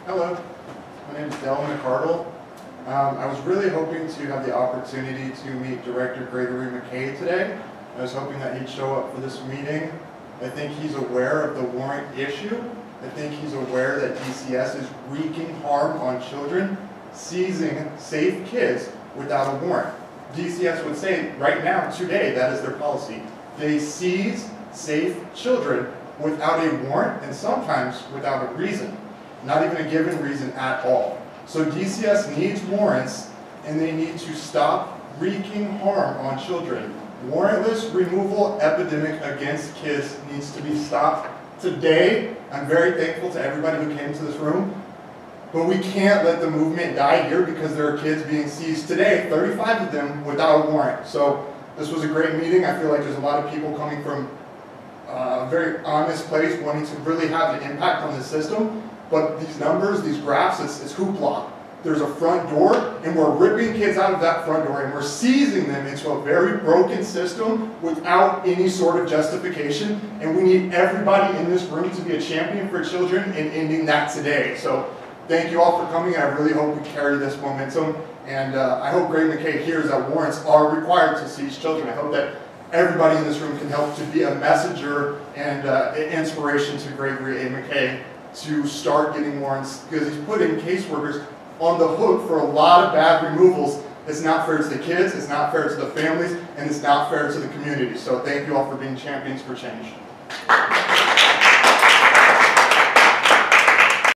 Hello, my name is Dell McCardle. I was really hoping to have the opportunity to meet Director Gregory McKay today. I was hoping that he'd show up for this meeting. I think he's aware of the warrant issue. I think he's aware that DCS is wreaking harm on children, seizing safe kids without a warrant. DCS would say right now, today, that is their policy. They seize safe children without a warrant and sometimes without a reason. Not even a given reason at all. So DCS needs warrants and they need to stop wreaking harm on children. Warrantless removal epidemic against kids needs to be stopped today. I'm very thankful to everybody who came to this room, but we can't let the movement die here because there are kids being seized today, 35 of them without a warrant. So this was a great meeting. I feel like there's a lot of people coming from a very honest place wanting to really have an impact on the system. But these numbers, these graphs, it's hoopla. There's a front door, and we're ripping kids out of that front door, and we're seizing them into a very broken system without any sort of justification. And we need everybody in this room to be a champion for children in ending that today. So thank you all for coming. I really hope we carry this momentum. And I hope Greg McKay hears that warrants are required to seize children. I hope that everybody in this room can help to be a messenger and an inspiration to Gregory A. McKay to start getting warrants, because he's putting caseworkers on the hook for a lot of bad removals. It's not fair to the kids, it's not fair to the families, and it's not fair to the community. So thank you all for being champions for change.